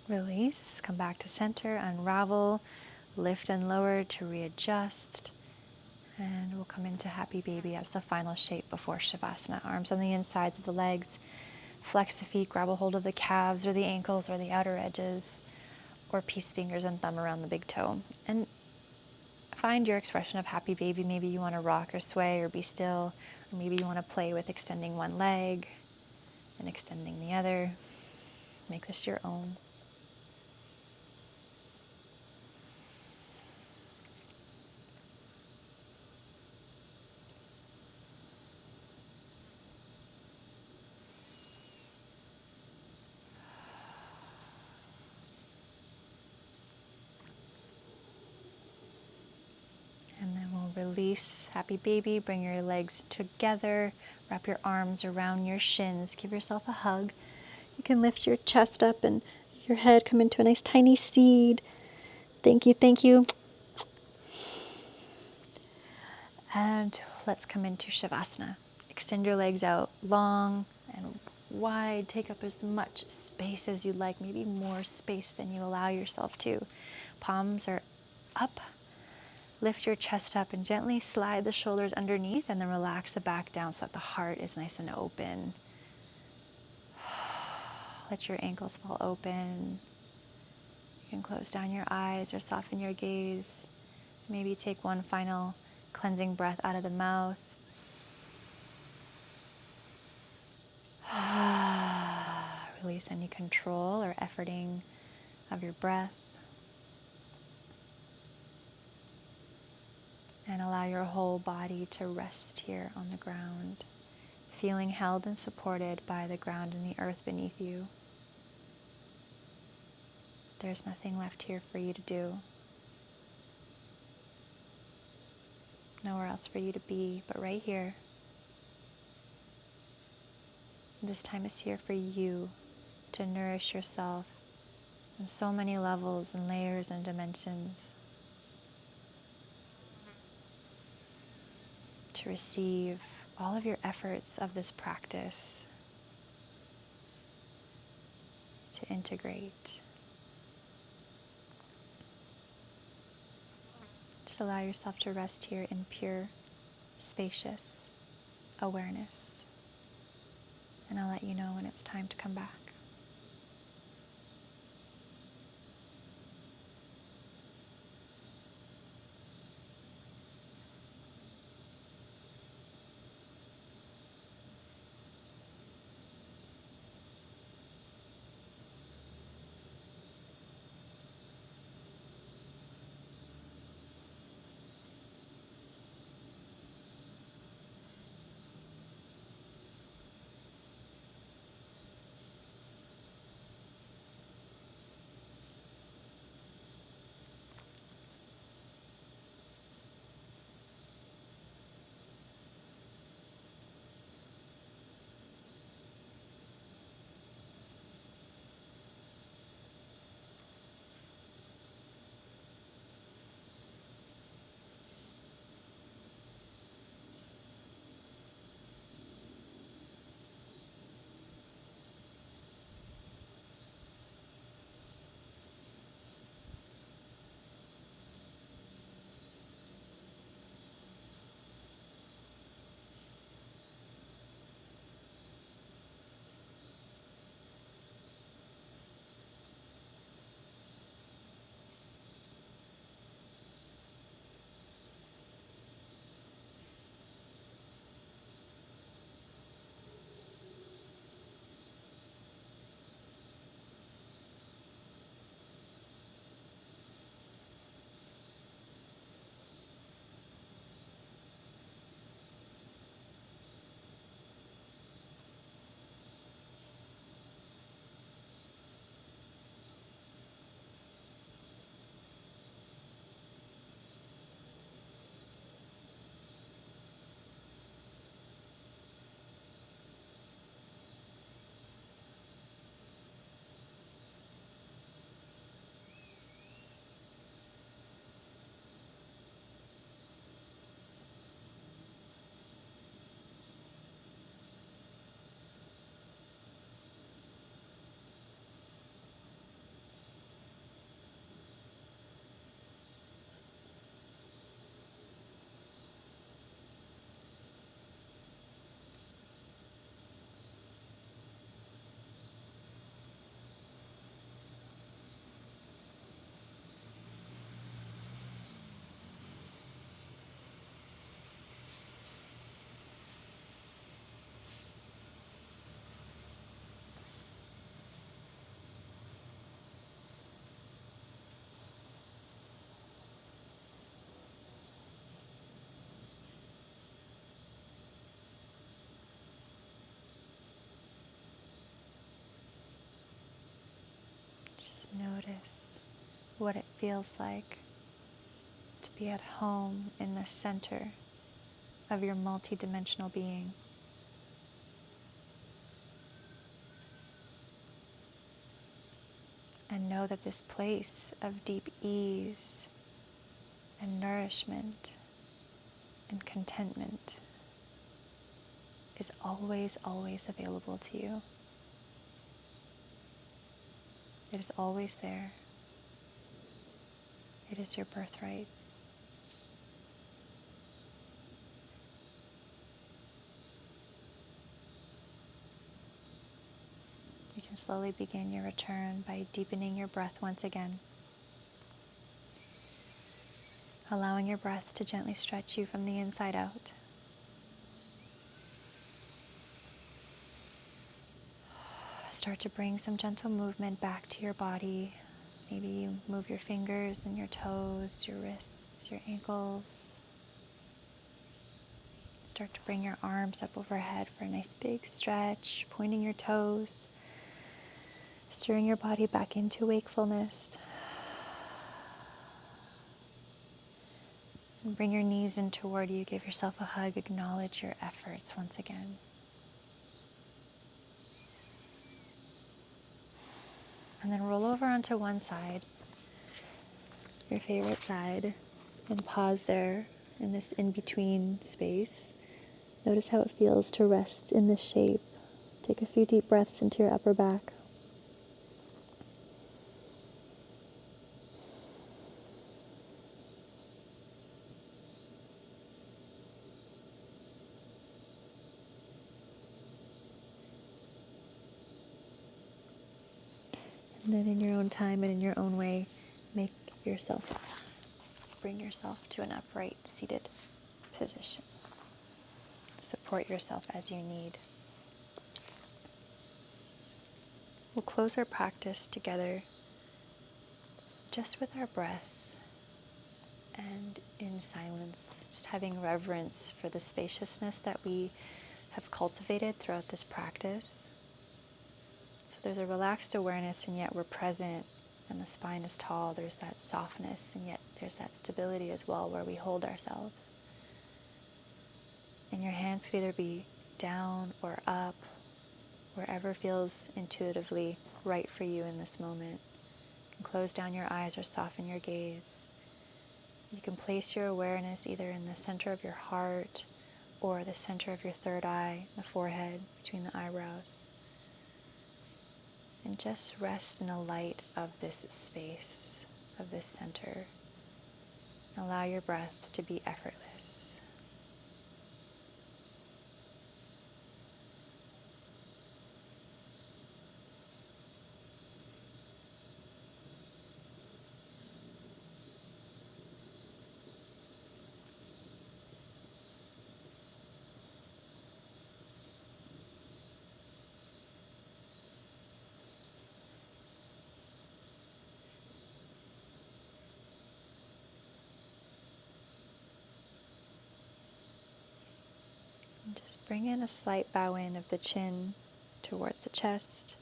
Release, come back to center, unravel, lift and lower to readjust, And we'll come into happy baby as the final shape before Shavasana. Arms on the insides of the legs. Flex the feet, grab a hold of the calves or the ankles or the outer edges, or peace fingers and thumb around the big toe. And find your expression of happy baby. Maybe you want to rock or sway or be still, or maybe you want to play with extending one leg and extending the other. Make this your own. And then we'll release happy baby. Bring your legs together. Wrap your arms around your shins. Give yourself a hug. You can lift your chest up and your head come into a nice tiny seed. Thank you, thank you. And let's come into Shavasana. Extend your legs out long and wide. Take up as much space as you'd like, maybe more space than you allow yourself to. Palms are up. Lift your chest up and gently slide the shoulders underneath, and then relax the back down so that the heart is nice and open. Let your ankles fall open. You can close down your eyes or soften your gaze. Maybe take one final cleansing breath out of the mouth. Release any control or efforting of your breath. And allow your whole body to rest here on the ground, feeling held and supported by the ground and the earth beneath you. There's nothing left here for you to do. Nowhere else for you to be, but right here. This time is here for you to nourish yourself on so many levels and layers and dimensions. To receive all of your efforts of this practice, to integrate. Just allow yourself to rest here in pure, spacious awareness. And I'll let you know when it's time to come back. Just notice what it feels like to be at home in the center of your multidimensional being. And know that this place of deep ease and nourishment and contentment is always, always available to you. It is always there. It is your birthright. You can slowly begin your return by deepening your breath once again. Allowing your breath to gently stretch you from the inside out. Start to bring some gentle movement back to your body. Maybe you move your fingers and your toes, your wrists, your ankles. Start to bring your arms up overhead for a nice big stretch, pointing your toes, stirring your body back into wakefulness. And bring your knees in toward you. Give yourself a hug. Acknowledge your efforts once again. And then roll over onto one side, your favorite side, and pause there in this in-between space. Notice how it feels to rest in this shape. Take a few deep breaths into your upper back. And then in your own time and in your own way, bring yourself to an upright seated position. Support yourself as you need. We'll close our practice together just with our breath and in silence, just having reverence for the spaciousness that we have cultivated throughout this practice. So there's a relaxed awareness, and yet we're present, and the spine is tall. There's that softness, and yet there's that stability as well where we hold ourselves. And your hands could either be down or up, wherever feels intuitively right for you in this moment. You can close down your eyes or soften your gaze. You can place your awareness either in the center of your heart or the center of your third eye, the forehead, between the eyebrows. And just rest in the light of this space, of this center. Allow your breath to be effortless. And just bring in a slight bow in of the chin towards the chest.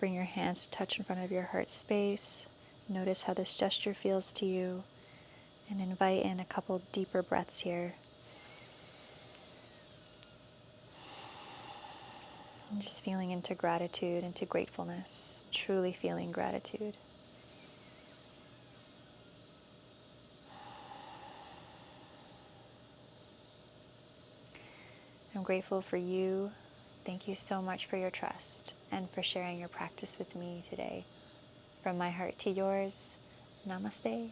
Bring your hands to touch in front of your heart space. Notice how this gesture feels to you. And invite in a couple deeper breaths here. And just feeling into gratitude, into gratefulness. Truly feeling gratitude. I'm grateful for you. Thank you so much for your trust and for sharing your practice with me today. From my heart to yours, namaste.